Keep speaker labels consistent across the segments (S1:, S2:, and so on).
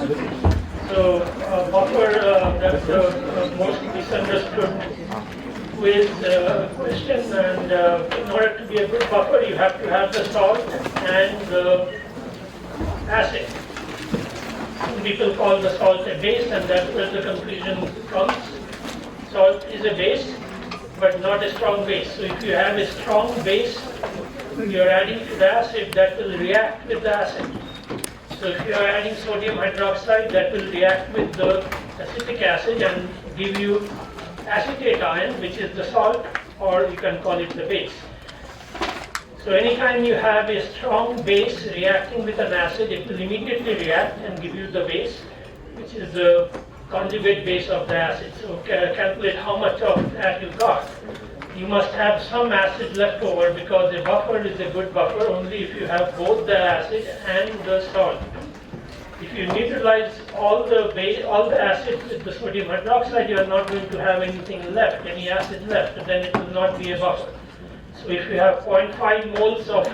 S1: So buffer, that's the most misunderstood quiz question, and in order to be a good buffer, you have to have the salt and the acid. Some people call the salt a base, and that's where the conclusion comes. Salt is a base, but not a strong base. So if you have a strong base, you're adding to the acid, that will react with the acid. So if you are adding sodium hydroxide, that will react with the acetic acid and give you acetate ion, which is the salt, or you can call it the base. So anytime you have a strong base reacting with an acid, it will immediately react and give you the base, which is the conjugate base of the acid. So calculate how much of that you got. You must have some acid left over, because a buffer is a good buffer only if you have both the acid and the salt. If you neutralize all the acid with the sodium hydroxide, you are not going to have anything left, any acid left, then it will not be a buffer. So if you have 0.5 moles of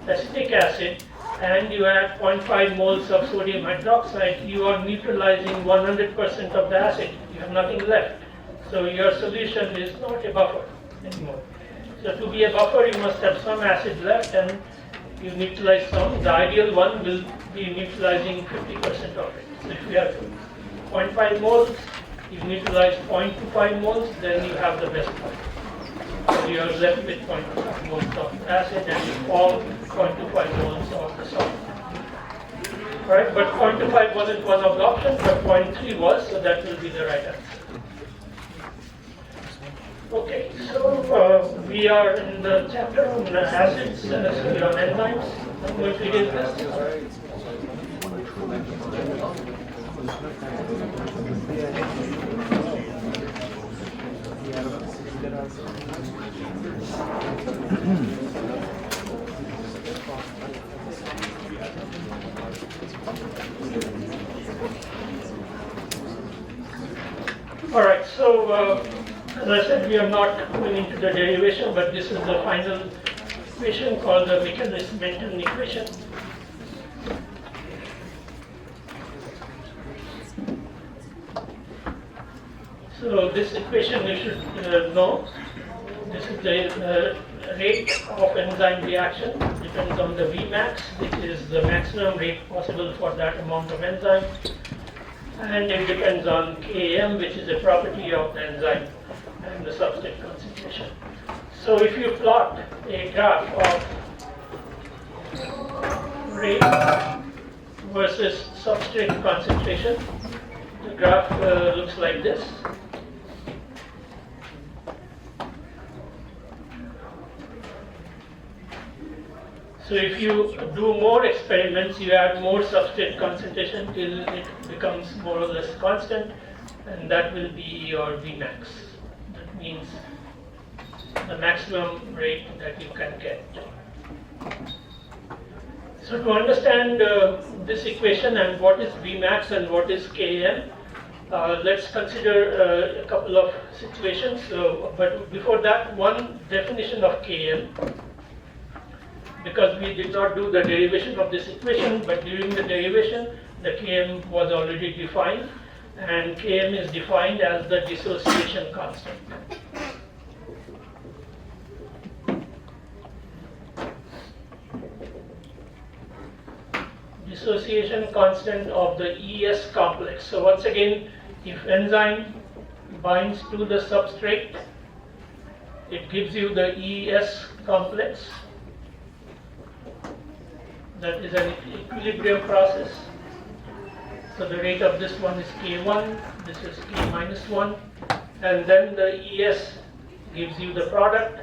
S1: acetic acid and you add 0.5 moles of sodium hydroxide, you are neutralizing 100% of the acid. You have nothing left. So your solution is not a buffer anymore. So to be a buffer, you must have some acid left and you neutralize some. The ideal one will be neutralizing 50% of it. So if you have 0.5 moles, you neutralize 0.25 moles, then you have the best one. So you are left with 0.25 moles of acid and you form 0.25 moles of the salt. Right? But 0.25 wasn't one of the options, but 0.3 was, so that will be the right answer. Okay, so we are in the chapter on acids, so we are on enzymes. I'm going to read this. All right, so as I said, we are not going into the derivation, but this is the final equation called the Michaelis-Menten equation. So this equation you should know. This is the rate of enzyme reaction. Depends on the Vmax, which is the maximum rate possible for that amount of enzyme. And it depends on Km, which is a property of the enzyme and the substrate concentration. So if you plot a graph of rate versus substrate concentration, the graph looks like this. So if you do more experiments, you add more substrate concentration till it becomes more or less constant, and that will be your Vmax. That means the maximum rate that you can get. So to understand this equation and what is Vmax and what is Km, let's consider a couple of situations. But before that, one definition of Km, because we did not do the derivation of this equation, but during the derivation, the Km was already defined, and Km is defined as the dissociation constant. Dissociation constant of the ES complex. So once again, if enzyme binds to the substrate, it gives you the ES complex. That is an equilibrium process. So the rate of this one is K1, this is K minus 1, and then the ES gives you the product.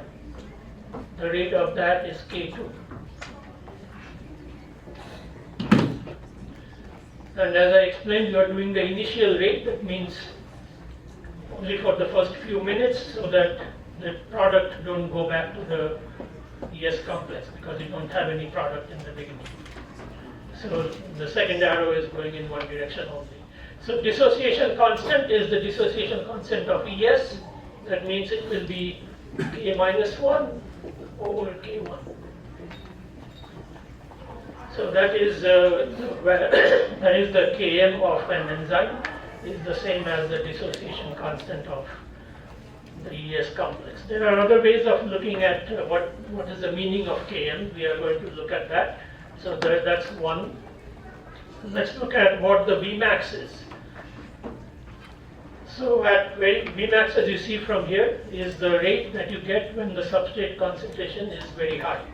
S1: The rate of that is K2. And as I explained, you are doing the initial rate, that means only for the first few minutes, so that the product don't go back to the ES complex, because you don't have any product in the beginning. So the second arrow is going in one direction only. So dissociation constant is the dissociation constant of ES. That means it will be K minus 1 over K1. So that is that is the Km of an enzyme is the same as the dissociation constant of the ES complex. There are other ways of looking at what is the meaning of Km. We are going to look at that. So that's one. Let's look at what the Vmax is. So at Vmax, as you see from here, is the rate that you get when the substrate concentration is very high.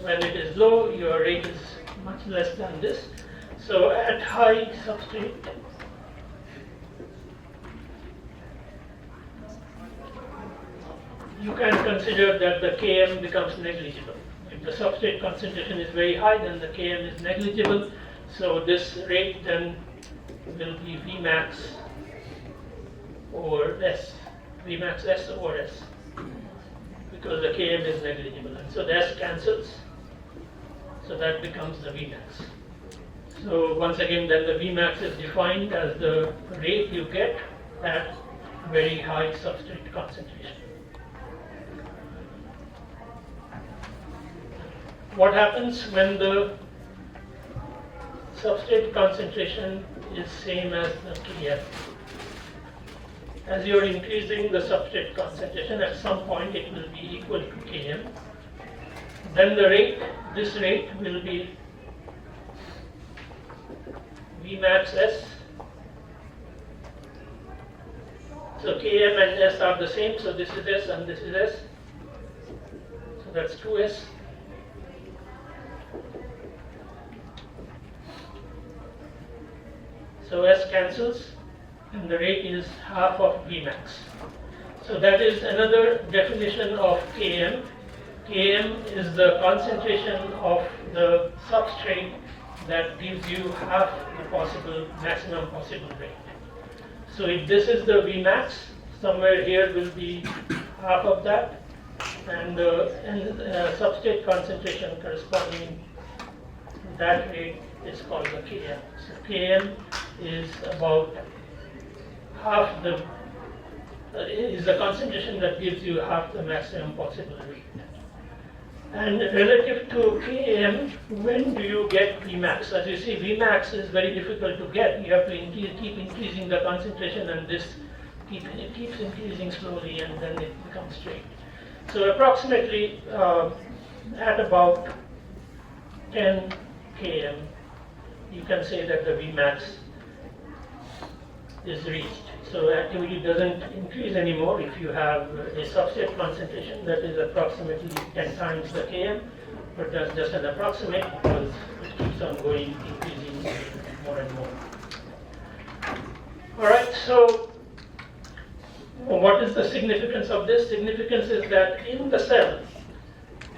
S1: When it is low, your rate is much less than this. So at high substrate, you can consider that the Km becomes negligible. If the substrate concentration is very high, then the Km is negligible. So this rate then will be Vmax over S, Vmax S over S, because the Km is negligible. And so the S cancels, so that becomes the Vmax. So once again, then the Vmax is defined as the rate you get at very high substrate concentration. What happens when the substrate concentration is same as the Km? As you are increasing the substrate concentration, at some point it will be equal to Km. Then the rate, this rate will be Vmax S. So Km and S are the same, so this is S and this is S. So that's 2S. So S cancels, and the rate is half of Vmax. So that is another definition of Km. Km is the concentration of the substrate that gives you half the possible, maximum possible rate. So if this is the Vmax, somewhere here will be half of that, and substrate concentration corresponding to that rate is called the Km. So Km is about half the is the concentration that gives you half the maximum possible rate. And relative to Km, when do you get Vmax? As you see, Vmax is very difficult to get. You have to keep increasing the concentration, and this keeps increasing slowly, and then it becomes straight. So approximately at about 10 Km, you can say that the Vmax is reached. So activity doesn't increase anymore if you have a substrate concentration that is approximately 10 times the Km, but that's just an approximate because it keeps on going, increasing more and more. All right, so what is the significance of this? Significance is that in the cell,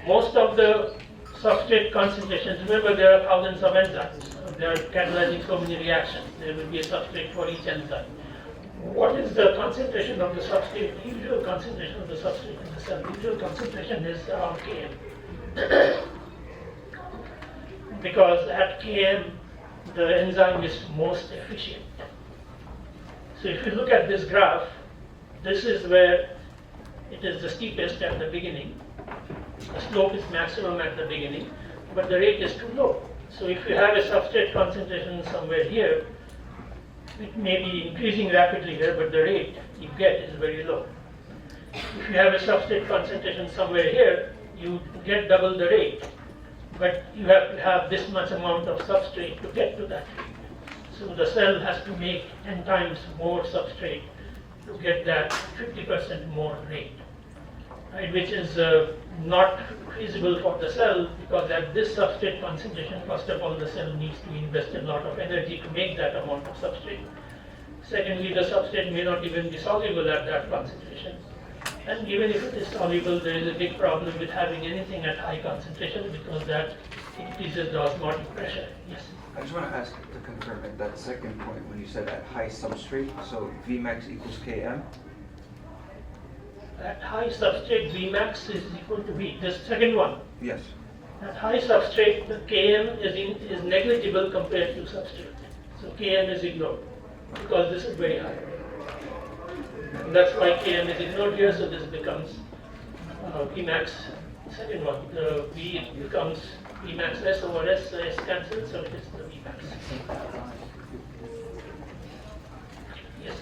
S1: most of the substrate concentrations, remember there are thousands of enzymes. They are catalyzing so many reactions. There will be a substrate for each enzyme. What is the concentration of the substrate, the usual concentration of the substrate in the cell? The usual concentration is around Km. Because at Km, the enzyme is most efficient. So if you look at this graph, this is where it is the steepest at the beginning. The slope is maximum at the beginning, but the rate is too low. So if you have a substrate concentration somewhere here, it may be increasing rapidly here, but the rate you get is very low. If you have a substrate concentration somewhere here, you get double the rate, but you have to have this much amount of substrate to get to that rate. So the cell has to make 10 times more substrate to get that 50% more rate, right, which is not feasible for the cell, because at this substrate concentration, first of all, the cell needs to invest a lot of energy to make that amount of substrate. Secondly, the substrate may not even be soluble at that concentration. And even if it is soluble, there is a big problem with having anything at high concentration, because that increases the osmotic pressure. Yes?
S2: I just want to ask to confirm at that second point when you said at high substrate, so Vmax equals Km?
S1: At high substrate, Vmax is equal to V. This second one.
S2: Yes.
S1: At high substrate, the Km is negligible compared to substrate. So Km is ignored because this is very high. And that's why Km is ignored here, so this becomes Vmax. Second one, the V becomes Vmax S over S, so S cancels, so it is the Vmax. Yes.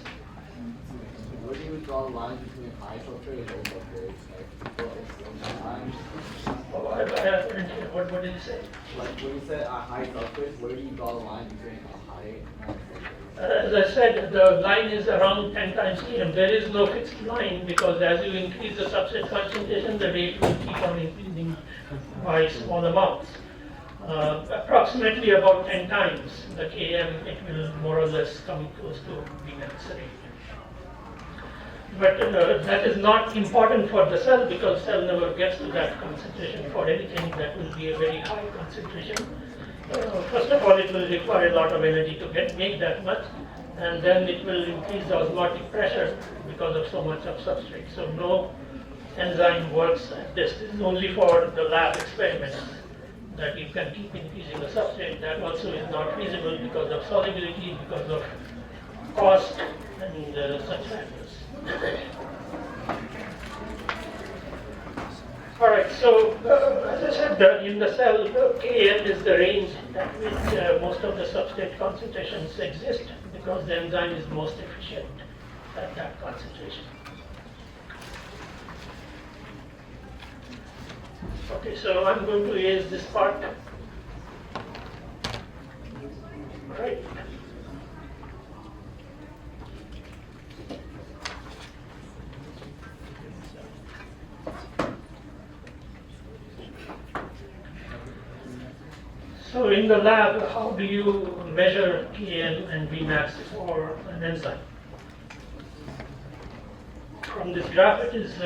S3: Where do you draw the line between high substrate and low substrate?
S1: What did you say?
S3: Like when you say a high substrate, where do you draw the line between a high and low substrate?
S1: As I said, the line is around 10 times Km. There is no fixed line because as you increase the substrate concentration, the rate will keep on increasing by small amounts. Approximately about 10 times the Km, it will more or less come close to Vmax rate. But that is not important for the cell because cell never gets to that concentration for anything that will be a very high concentration. First of all, it will require a lot of energy to make that much, and then it will increase the osmotic pressure because of so much of substrate. So no enzyme works at this. This is only for the lab experiments that you can keep increasing the substrate. That also is not feasible because of solubility, because of cost, and such factors. All right, so as I said, in the cell, Km is the range at which most of the substrate concentrations exist because the enzyme is most efficient at that concentration. Okay, so I'm going to erase this part. All right. So in the lab, how do you measure Km and Vmax for an enzyme? From this graph, it is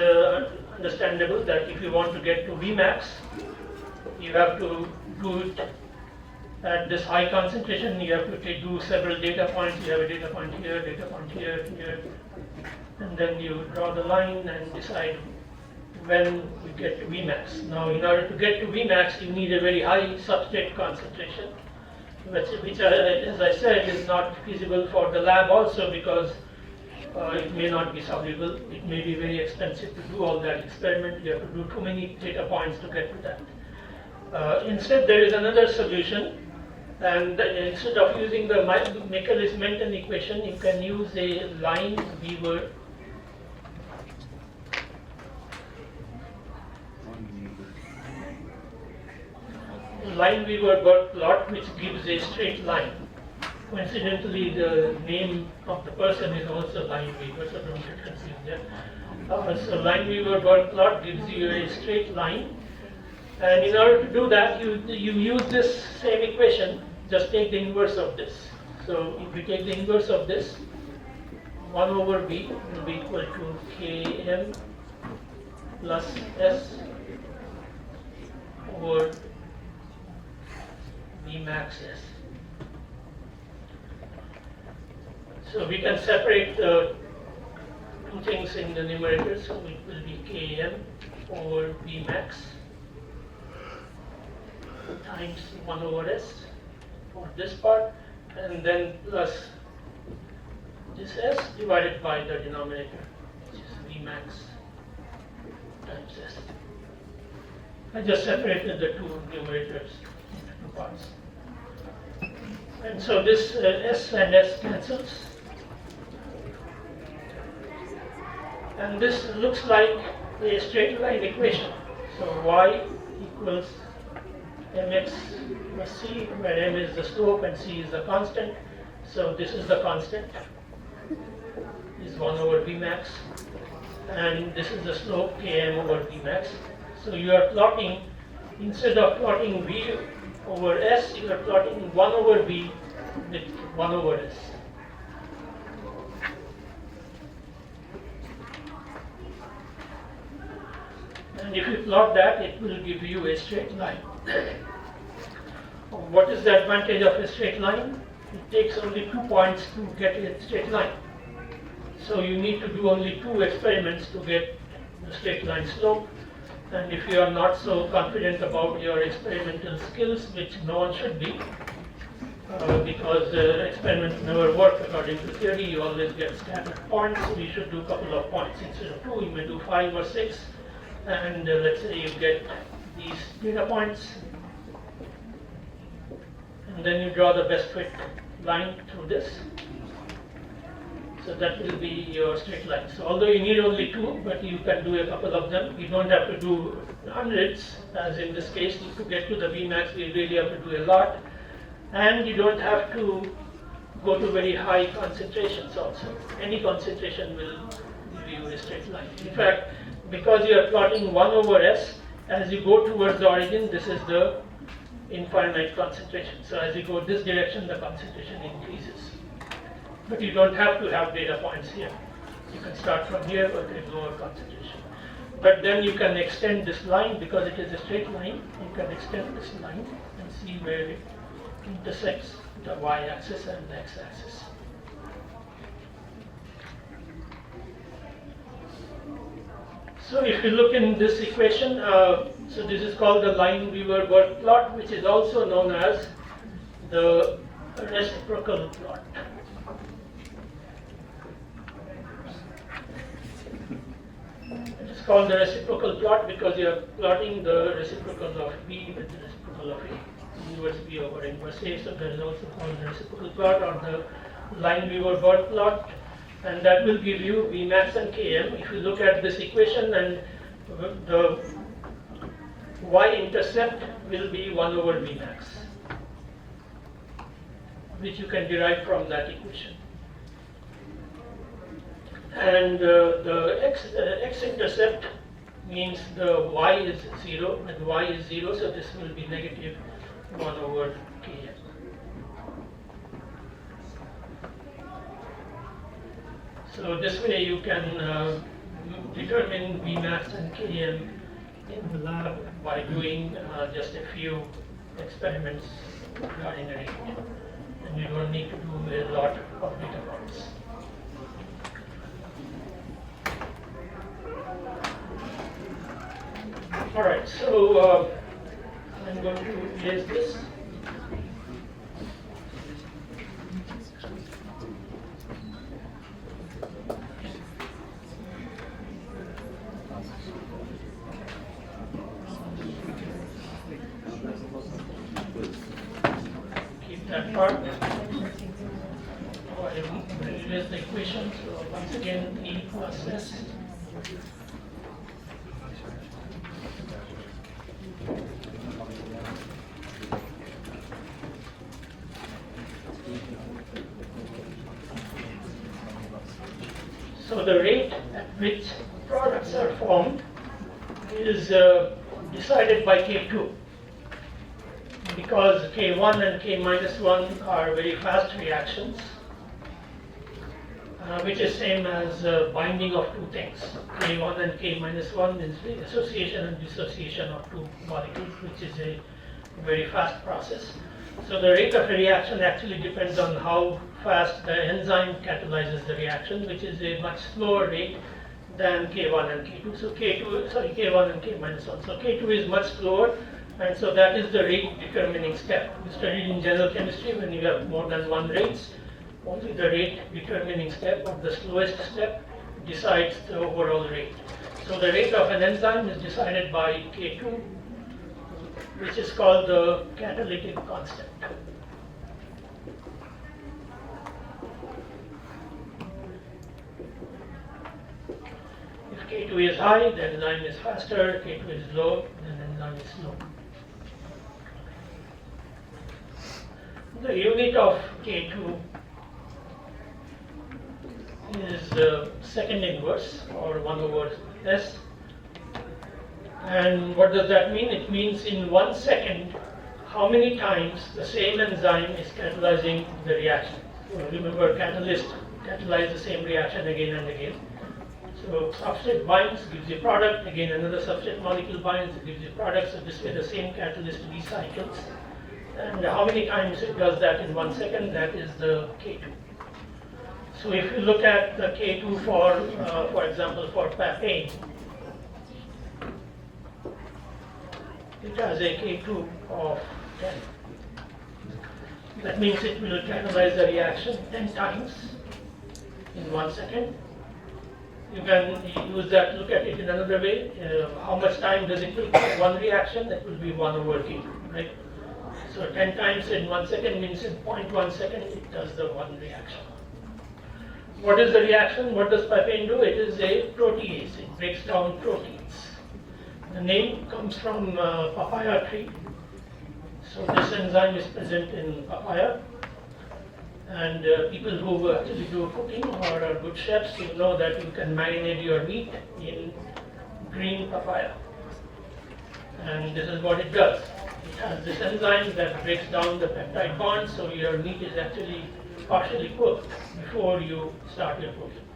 S1: understandable that if you want to get to Vmax, you have to do it at this high concentration. You have to do several data points. You have a data point here, here, and then you draw the line and decide when we get to Vmax. Now, in order to get to Vmax, you need a very high substrate concentration, which as I said, is not feasible for the lab also because it may not be soluble. It may be very expensive to do all that experiment. You have to do too many data points to get to that. Instead, there is another solution, and instead of using the Michaelis-Menten equation, you can use a Lineweaver Lineweaver plot, which gives a straight line. Coincidentally, the name of the person is also Lineweaver, so don't get confused there. So Lineweaver plot gives you a straight line, and in order to do that, you use this same equation. Just take the inverse of this. So if we take the inverse of this, 1 over V will be equal to Km plus S over Vmax S. So we can separate the two things in the numerator, so it will be Km over Vmax times 1 over S for this part, and then plus this S divided by the denominator, which is Vmax times S. I just separated the two numerators into two parts. And so this S and S cancels. And this looks like a straight line equation. So y equals mx plus c, where m is the slope and c is the constant. So this is the constant, is 1 over Vmax. And this is the slope, Km over Vmax. So you are plotting, instead of plotting V over S, you are plotting 1 over V with 1 over S. And if you plot that, it will give you a straight line. What is the advantage of a straight line? It takes only 2 points to get a straight line. So you need to do only 2 experiments to get the straight line slope. And if you are not so confident about your experimental skills, which no one should be, because experiments never work according to theory, you always get scattered points, so you should do a couple of points. Instead of 2, you may do 5 or 6, and let's say you get these data points, and then you draw the best fit line through this. So that will be your straight line. So although you need only two, but you can do a couple of them. You don't have to do hundreds, as in this case. To get to the Vmax, you really have to do a lot. And you don't have to go to very high concentrations also. Any concentration will give you a straight line. In fact, because you are plotting 1 over S, as you go towards the origin, this is the infinite concentration. So as you go this direction, the concentration increases. But you don't have to have data points here. You can start from here or at lower concentration. But then you can extend this line because it is a straight line. You can extend this line and see where it intersects the y-axis and the x-axis. So if you look in this equation, so this is called the Lineweaver-Burke plot, which is also known as the reciprocal plot. It is called the reciprocal plot because you are plotting the reciprocal of B with the reciprocal of A, inverse B over inverse A. So that is also called the reciprocal plot or the Lineweaver-Burke plot. And that will give you Vmax and Km. If you look at this equation, and the y-intercept will be 1 over Vmax, which you can derive from that equation. And the x-intercept means the y is 0, and y is 0, so this will be negative 1 over Km. So this way you can determine Vmax and Km in the lab by doing just a few experiments regarding a rate. And you don't need to do a lot of data points. All right, so I'm going to erase this. Keep that part. Oh, I erased the equation, so once again, E plus S. So the rate at which products are formed is decided by K2, because K1 and K minus 1 are very fast reactions, which is same as binding of two things. K1 and K minus 1 is the association and dissociation of two molecules, which is a very fast process. So the rate of a reaction actually depends on how fast the enzyme catalyzes the reaction, which is a much slower rate than K1 and K2. So K1 and K minus 1. So K2 is much slower, and so that is the rate determining step. You studied in general chemistry when you have more than one rates, only the rate determining step or the slowest step decides the overall rate. So the rate of an enzyme is decided by K2, which is called the catalytic constant. If K2 is high, the enzyme is faster. K2 is low, then the enzyme is slow. The unit of K2 is second inverse, or 1 over S. And what does that mean? It means in 1 second, how many times the same enzyme is catalyzing the reaction. So remember, catalysts catalyze the same reaction again and again. So substrate binds, gives you product, again another substrate molecule binds, gives you product, so this way the same catalyst recycles. And how many times it does that in 1 second, that is the K2. So if you look at the K2 for example, for papain, it has a K2 of 10. That means it will catalyze the reaction 10 times in 1 second. You can use that, look at it in another way. How much time does it take for one reaction? That will be 1 over K2, right? So 10 times in 1 second means in 0.1 second it does the one reaction. What is the reaction? What does papain do? It is a protease. It breaks down proteins. The name comes from papaya tree. So this enzyme is present in papaya. And people who actually do cooking or are good chefs, you know that you can marinate your meat in green papaya. And this is what it does. It has this enzyme that breaks down the peptide bond, so your meat is actually partially cooked before you start your cooking.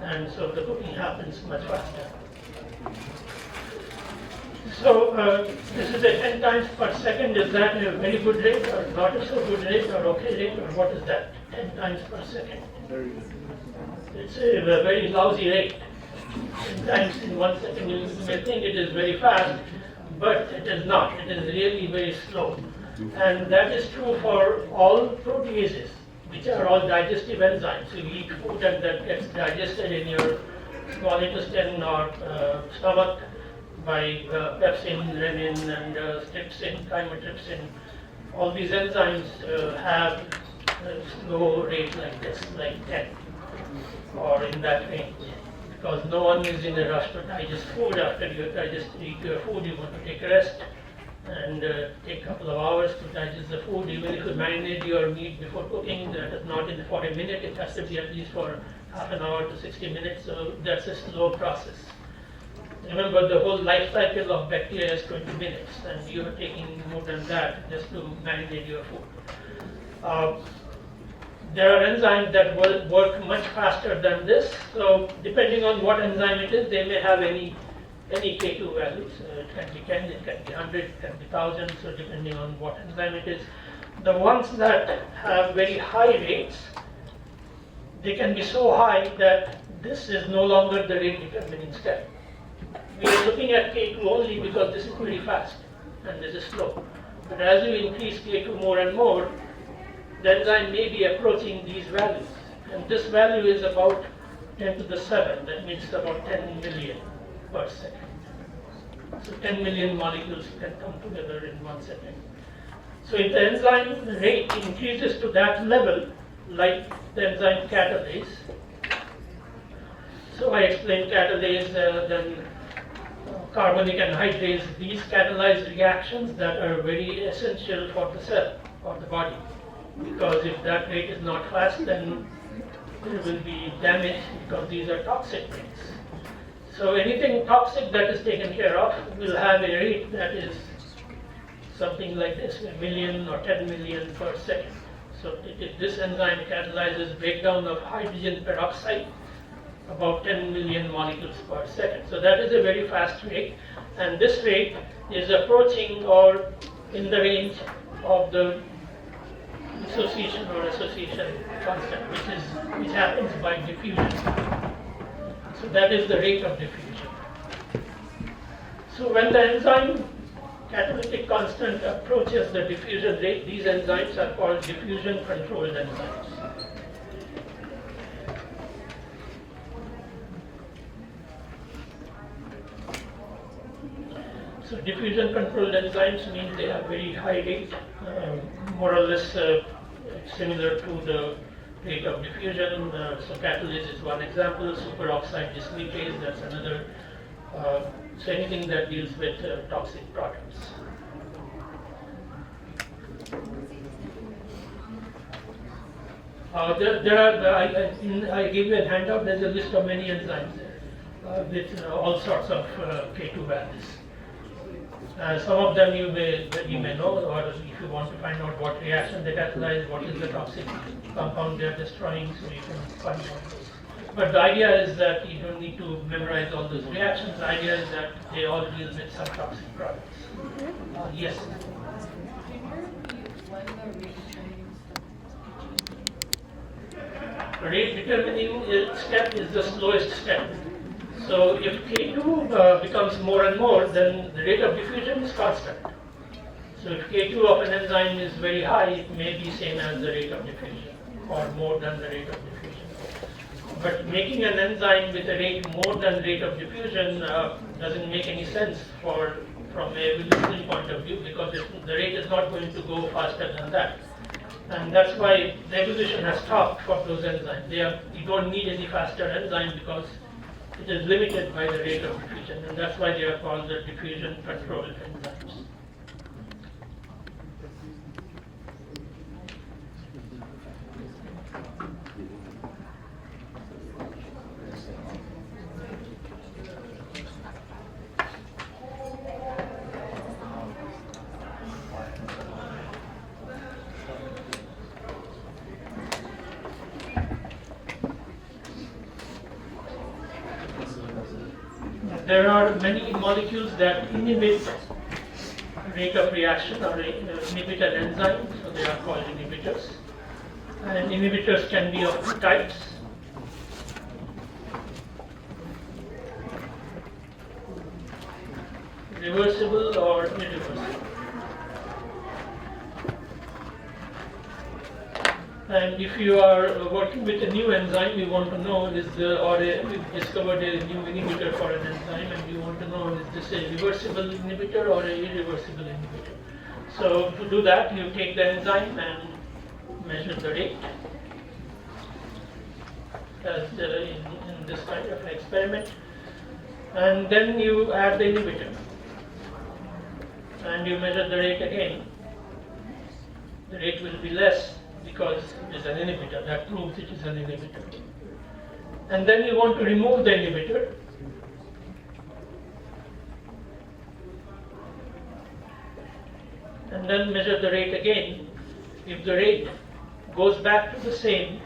S1: And so the cooking happens much faster. So this is a 10 times per second. Is that a very good rate or not a so good rate or okay rate, or what is that? 10 times per second. It's a very lousy rate. 10 times in 1 second. You may think it is very fast, but it is not. It is really very slow. And that is true for all proteases, which are all digestive enzymes. So you eat food and that gets digested in your small intestine or stomach by pepsin, renin, and trypsin, chymotrypsin. All these enzymes have a slow rate like this, like 10, or in that range. Because no one is in a rush to digest food. After you eat your food, you want to take a rest and take a couple of hours to digest the food. Even if you marinate your meat before cooking, that is not in for a minute. It has to be at least for half an hour to 60 minutes. So that's a slow process. Remember, the whole life cycle of bacteria is 20 minutes, and you are taking more than that just to marinate your food. There are enzymes that will work much faster than this. So depending on what enzyme it is, they may have any K2 values. It can be 10, it can be 100, it can be 1000. So depending on what enzyme it is, the ones that have very high rates, they can be so high that this is no longer the rate determining step. We are looking at K2 only because this is very fast and this is slow. But as you increase K2 more and more, the enzyme may be approaching these values. And this value is about 10 to the 7. That means about 10 million per second. So 10 million molecules can come together in 1 second. So if the enzyme rate increases to that level, like the enzyme catalase, so I explained catalase, then carbonic anhydrase, these catalyze reactions that are very essential for the cell or the body. Because if that rate is not fast, then there will be damage because these are toxic rates. So anything toxic that is taken care of will have a rate that is something like this, 1 million or 10 million per second. So this enzyme catalyzes breakdown of hydrogen peroxide, about 10 million molecules per second. So that is a very fast rate, and this rate is approaching or in the range of the dissociation or association constant, which happens by diffusion. So that is the rate of diffusion. So when the enzyme catalytic constant approaches the diffusion rate, these enzymes are called diffusion controlled enzymes. So diffusion controlled enzymes mean they have very high rate, more or less similar to the rate of diffusion. So catalase is one example, superoxide dismutase, that's another. So anything that deals with toxic products. I gave you a handout, there's a list of many enzymes there with all sorts of K2 values. Some of them you may know, or if you want to find out what reaction they catalyze, what is the toxic compound they are destroying, so you can find out those. But the idea is that you don't need to memorize all those reactions. The idea is that they all deal with some toxic products. Yes? Rate determining step is the slowest step. So if K2 becomes more and more, then the rate of diffusion is constant. So if K2 of an enzyme is very high, it may be same as the rate of diffusion or more than the rate of diffusion. But making an enzyme with a rate more than rate of diffusion doesn't make any sense for from a evolutionary point of view because the rate is not going to go faster than that. And that's why the evolution has stopped for those enzymes. You don't need any faster enzyme because it is limited by the rate of diffusion, and that's why they are called the diffusion control enzymes. There are many molecules that inhibit rate of reaction or inhibit an enzyme, so they are called inhibitors. And inhibitors can be of two types. Reversible or irreversible. And if you are working with a new enzyme, you want to know you've discovered a new inhibitor for an enzyme, and you want to know is this a reversible inhibitor or an irreversible inhibitor. So to do that, you take the enzyme and measure the rate, as in this kind of an experiment, and then you add the inhibitor, and you measure the rate again. The rate will be less because it is an inhibitor. That proves it is an inhibitor. And then you want to remove the inhibitor. And then measure the rate again. If the rate goes back to the same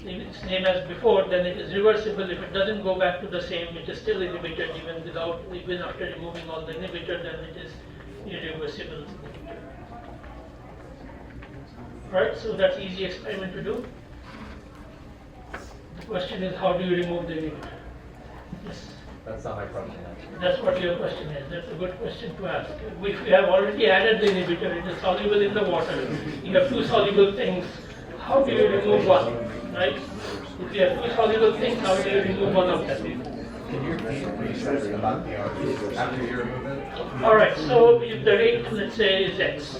S1: as before, then it is reversible. If it doesn't go back to the same, it is still inhibited even after removing all the inhibitor, then it is irreversible. Right, so that's easy experiment to do. The question is, how do you remove the inhibitor? Yes.
S3: That's not my question.
S1: That's what your question is. That's a good question to ask. If you have already added the inhibitor, it is soluble in the water. You have two soluble things. How do you remove one? Right? If you have two soluble things, how do you remove one of them?
S3: Can you repeat what you said about the RP after you remove it?
S1: All right. So if the rate, let's say, is x.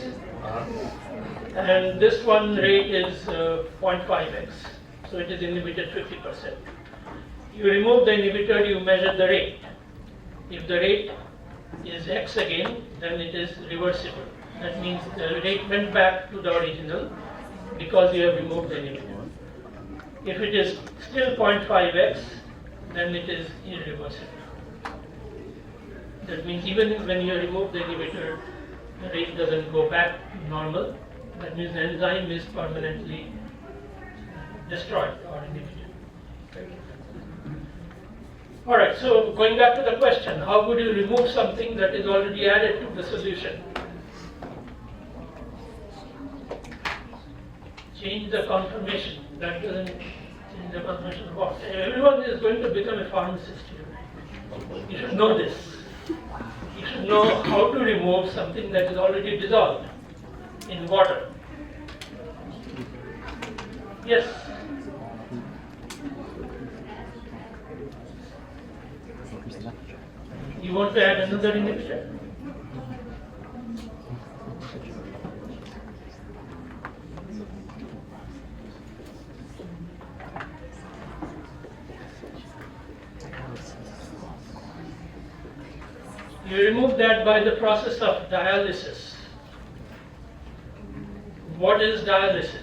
S1: And this one rate is 0.5x, so it is inhibited 50%. You remove the inhibitor, you measure the rate. If the rate is x again, then it is reversible. That means the rate went back to the original because you have removed the inhibitor. If it is still 0.5x, then it is irreversible. That means even when you remove the inhibitor, the rate doesn't go back to normal. That means the enzyme is permanently destroyed or inhibited. All right, so going back to the question, how would you remove something that is already added to the solution? Change the conformation. That doesn't change the conformation of what? Everyone is going to become a pharmacist here. You should know this. You should know how to remove something that is already dissolved in water. Yes. You want to add another inhibitor? You remove that by the process of dialysis. What is dialysis?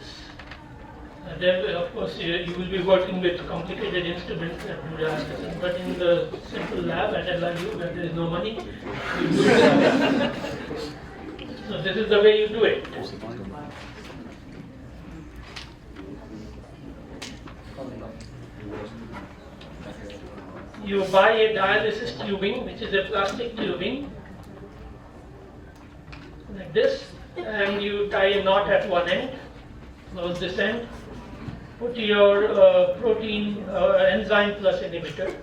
S1: Then, of course, you will be working with complicated instruments that do dialysis, but in the simple lab at LIU where there is no money, you do dialysis. So this is the way you do it. You buy a dialysis tubing, which is a plastic tubing, like this, and you tie a knot at one end, close this end, put your protein enzyme plus inhibitor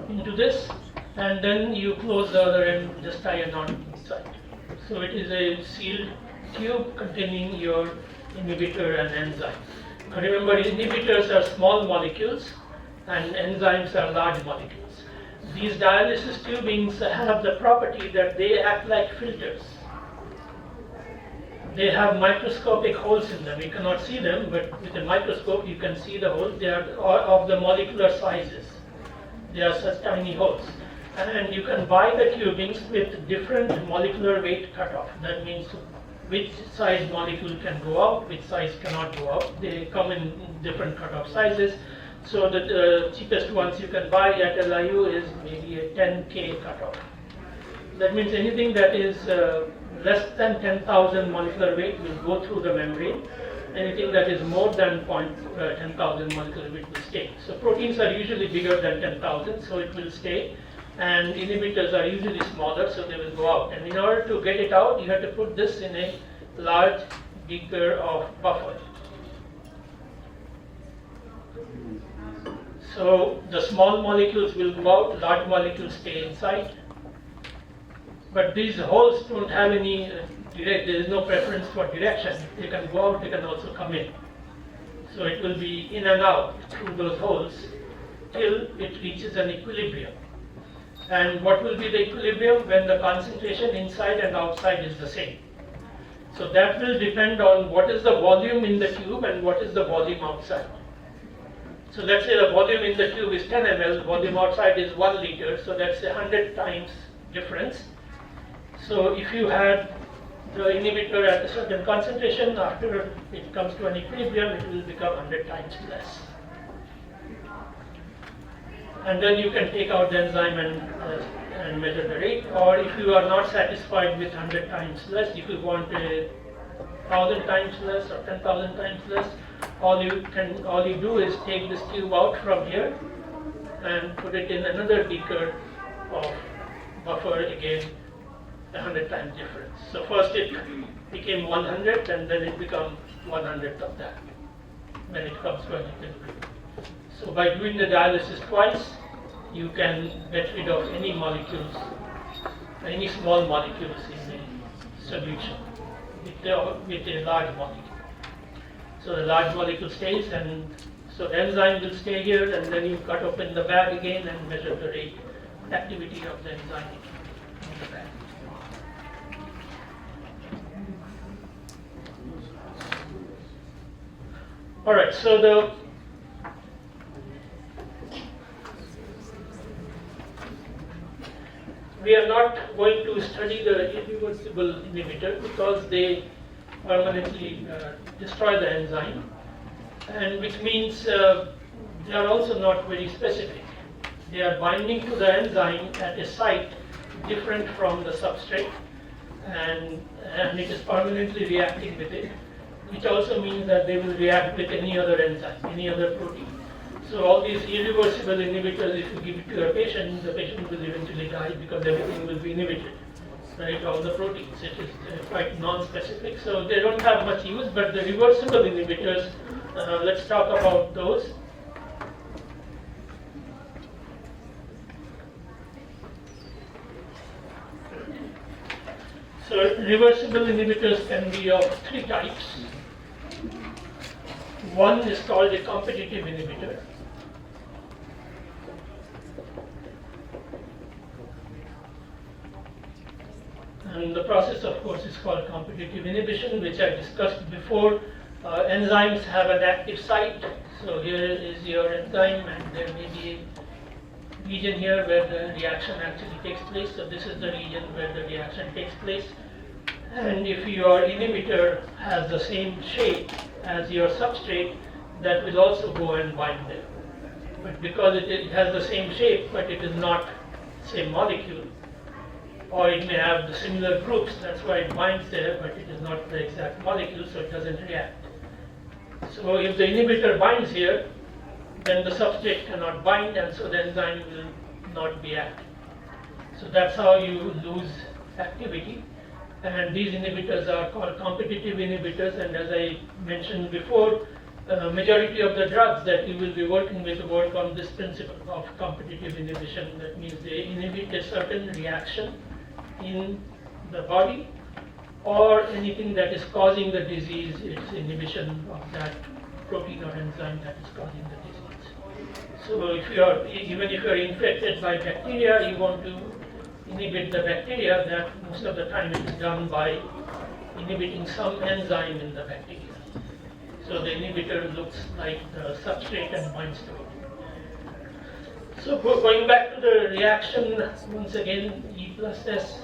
S1: into this, and then you close the other end, just tie a knot inside. So it is a sealed tube containing your inhibitor and enzyme. Now remember, inhibitors are small molecules, and enzymes are large molecules. These dialysis tubings have the property that they act like filters. They have microscopic holes in them. You cannot see them, but with a microscope you can see the holes. They are of the molecular sizes. They are such tiny holes. And you can buy the tubings with different molecular weight cutoff. That means which size molecule can go out, which size cannot go out. They come in different cutoff sizes. So the cheapest ones you can buy at LIU is maybe a 10K cutoff. That means anything that is less than 10,000 molecular weight will go through the membrane. Anything that is more than 10,000 molecular weight will stay. So proteins are usually bigger than 10,000, so it will stay. And inhibitors are usually smaller, so they will go out. And in order to get it out, you have to put this in a large beaker of buffer. So the small molecules will go out, large molecules stay inside. But these holes don't have any there is no preference for direction. They can go out, they can also come in. So it will be in and out through those holes till it reaches an equilibrium. And what will be the equilibrium? When the concentration inside and outside is the same. So that will depend on what is the volume in the tube and what is the volume outside. So let's say the volume in the tube is 10 ml, volume outside is 1 liter, so that's 100 times difference. So if you had the inhibitor at a certain concentration, after it comes to an equilibrium, it will become 100 times less. And then you can take out the enzyme and measure the rate. Or if you are not satisfied with 100 times less, if you want 1,000 times less or 10,000 times less, all you do is take this tube out from here and put it in another beaker of buffer, again 100 times difference. So first it became 100 and then it becomes 100th of that when it comes to an equilibrium. So by doing the dialysis twice, you can get rid of any molecules, any small molecules in the solution with a large molecule. So the large molecule stays, and so the enzyme will stay here, and then you cut open the bag again and measure the rate activity of the enzyme in the bag. All right, so we are not going to study the irreversible inhibitor because they permanently destroy the enzyme, and which means they are also not very specific. They are binding to the enzyme at a site different from the substrate, and it is permanently reacting with it, which also means that they will react with any other enzyme, any other protein. So all these irreversible inhibitors, if you give it to a patient, the patient will eventually die because everything will be inhibited, right? All the proteins. It is quite non-specific, so they don't have much use. But the reversible inhibitors, let's talk about those. So reversible inhibitors can be of 3 types. One is called a competitive inhibitor. And the process, of course, is called competitive inhibition, which I discussed before. Enzymes have an active site. So here is your enzyme, and there may be a region here where the reaction actually takes place. So this is the region where the reaction takes place. And if your inhibitor has the same shape as your substrate, that will also go and bind there. But because it has the same shape, but it is not same molecule, or it may have the similar groups, that's why it binds there, but it is not the exact molecule, so it doesn't react. So if the inhibitor binds here, then the substrate cannot bind, and so the enzyme will not be active. So that's how you lose activity. And these inhibitors are called competitive inhibitors, and as I mentioned before, majority of the drugs that you will be working with work on this principle of competitive inhibition. That means they inhibit a certain reaction in the body, or anything that is causing the disease, its inhibition of that protein or enzyme that is causing the disease. So even if you're infected by bacteria, you want to inhibit the bacteria. That most of the time it is done by inhibiting some enzyme in the bacteria. So the inhibitor looks like the substrate and binds to it. So going back to the reaction, once again, E plus S.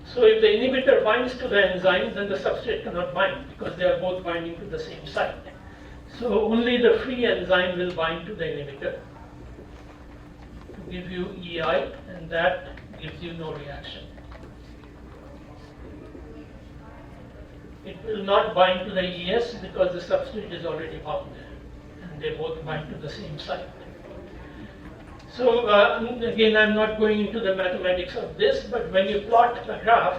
S1: So if the inhibitor binds to the enzyme, then the substrate cannot bind because they are both binding to the same site. So only the free enzyme will bind to the inhibitor to give you EI, and that gives you no reaction. It will not bind to the ES because the substrate is already bound there, and they both bind to the same site. So again, I'm not going into the mathematics of this, but when you plot the graph,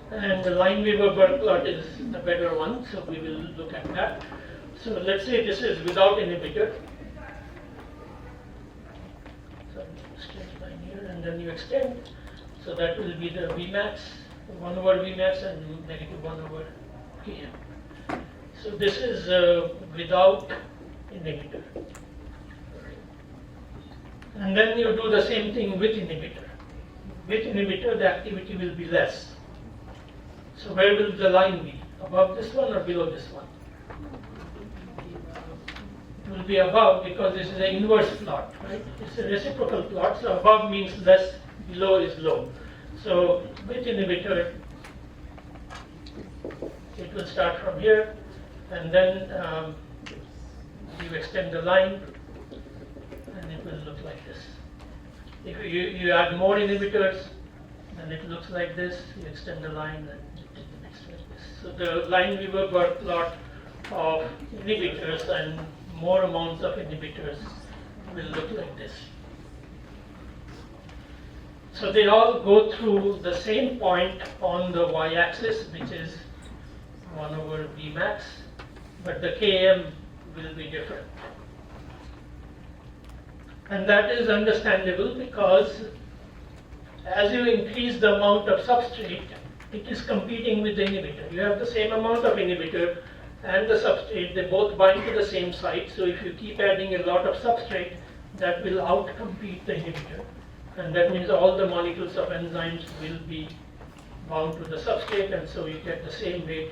S1: and the Lineweaver-Burke plot is the better one, so we will look at that. So let's say this is without inhibitor. So straight line here, and then you extend. So that will be the Vmax, 1 over Vmax and negative 1 over Km. So this is without inhibitor. And then you do the same thing with inhibitor. With inhibitor, the activity will be less. So where will the line be? Above this one or below this one? It will be above because this is an inverse plot, right? It's a reciprocal plot, so above means less, below is low. So with inhibitor, it will start from here, and then you extend the line, and it will look like this. If you add more inhibitors, then it looks like this. You extend the line, and it looks like this. So the Lineweaver-Burke plot of inhibitors and more amounts of inhibitors will look like this. So they all go through the same point on the y-axis, which is 1 over Vmax, but the Km will be different. And that is understandable because as you increase the amount of substrate, it is competing with the inhibitor. You have the same amount of inhibitor and the substrate, they both bind to the same site. So if you keep adding a lot of substrate, that will outcompete the inhibitor. And that means all the molecules of enzymes will be bound to the substrate, and so you get the same rate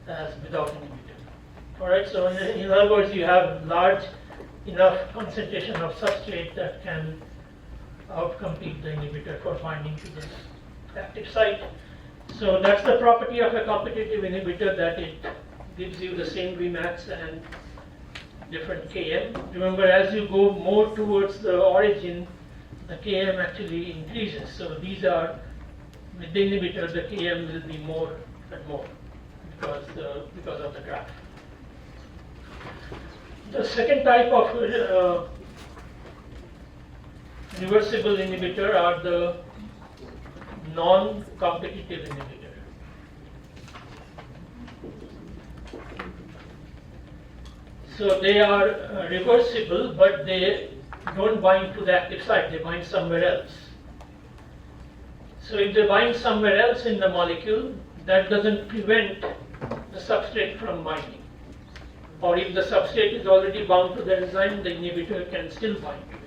S1: as without inhibitor. Alright, so in other words, you have large enough concentration of substrate that can outcompete the inhibitor for binding to the active site. So that's the property of a competitive inhibitor, that it gives you the same Vmax and different Km. Remember, as you go more towards the origin, the Km actually increases. So these are, with the inhibitor, the Km will be more and more because of the graph. The second type of reversible inhibitor are the non-competitive inhibitor. So they are reversible, but they don't bind to the active site, they bind somewhere else. So if they bind somewhere else in the molecule, that doesn't prevent the substrate from binding. Or if the substrate is already bound to the enzyme, the inhibitor can still bind to it.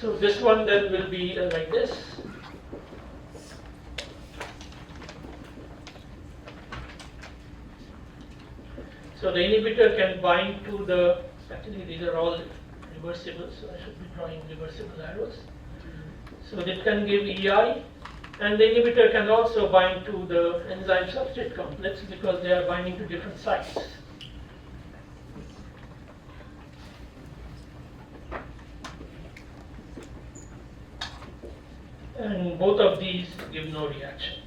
S1: So this one then will be like this. So the inhibitor can bind to the, actually these are all reversible, so I should be drawing reversible arrows. So it can give EI, and the inhibitor can also bind to the enzyme substrate complex because they are binding to different sites. And both of these give no reaction.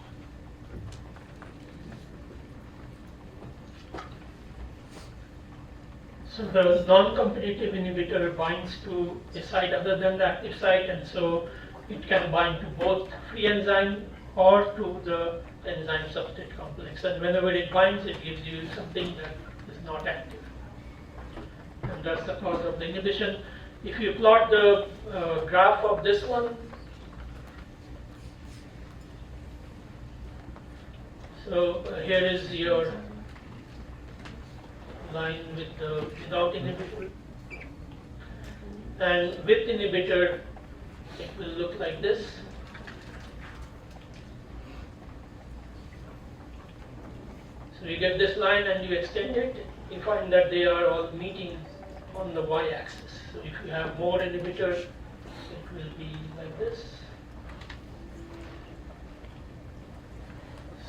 S1: So the non-competitive inhibitor binds to a site other than the active site, and so it can bind to both free enzyme or to the enzyme substrate complex. And whenever it binds, it gives you something that is not active. And that's the cause of the inhibition. If you plot the graph of this one, So here is your line with the without inhibitor, and with inhibitor it will look like this. So you get this line and you extend it, you find that they are all meeting on the y-axis. So if you have more inhibitor, it will be like this.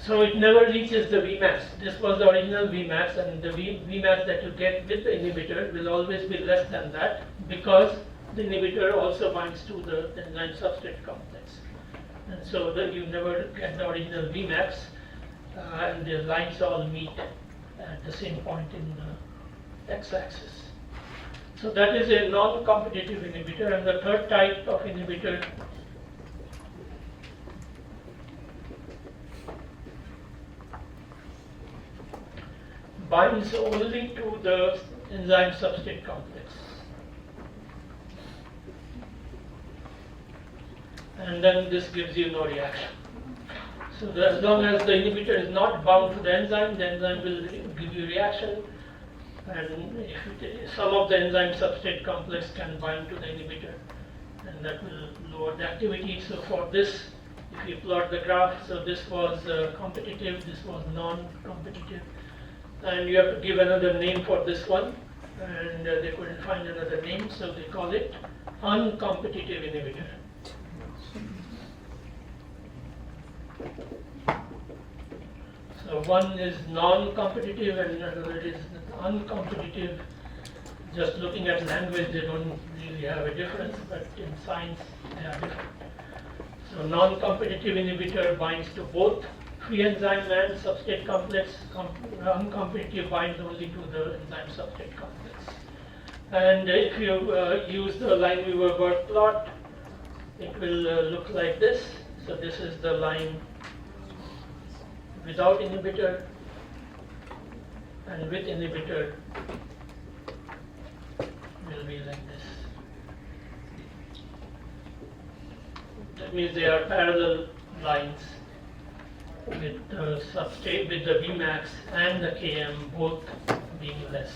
S1: So it never reaches the Vmax. This was the original Vmax, and the Vmax that you get with the inhibitor will always be less than that, because the inhibitor also binds to the enzyme substrate complex. And so that you never get the original Vmax, and the lines all meet at the same point in the x-axis. So that is a non-competitive inhibitor. And the third type of inhibitor binds only to the enzyme substrate complex. And then this gives you no reaction. So that as long as the inhibitor is not bound to the enzyme will give you reaction. And if some of the enzyme substrate complex can bind to the inhibitor, and that will lower the activity. So for this, if you plot the graph, so this was competitive, this was non-competitive. And you have to give another name for this one, and they couldn't find another name, so they call it uncompetitive inhibitor. So one is non-competitive and another is uncompetitive. Just looking at language, they don't really have a difference, but in science, they are different. So non-competitive inhibitor binds to both free enzyme and substrate complex. Uncompetitive binds only to the enzyme substrate complex. And if you use the Lineweaver-Burke plot, it will look like this. So this is the line without inhibitor, and with inhibitor will be like this. That means they are parallel lines with the substrate, with the Vmax and the Km both being less.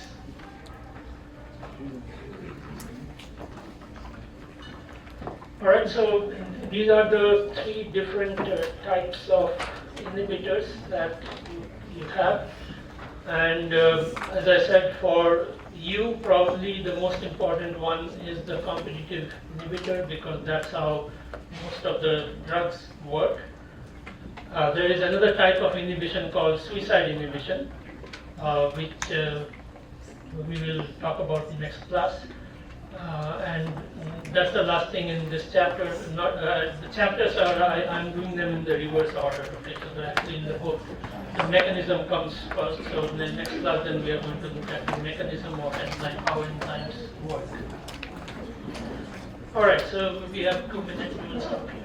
S1: Alright, so these are the three different types of inhibitors that you have. And as I said, for you, probably the most important one is the competitive inhibitor, because that's how most of the drugs work. There is another type of inhibition called suicide inhibition, which we will talk about in next class. And that's the last thing in this chapter. The chapters are, I'm doing them in the reverse order. Okay, so actually in the book, the mechanism comes first. So in the next class, then we are going to look at the mechanism of enzyme, how enzymes work. All right, so we have 2 minutes. We will stop here.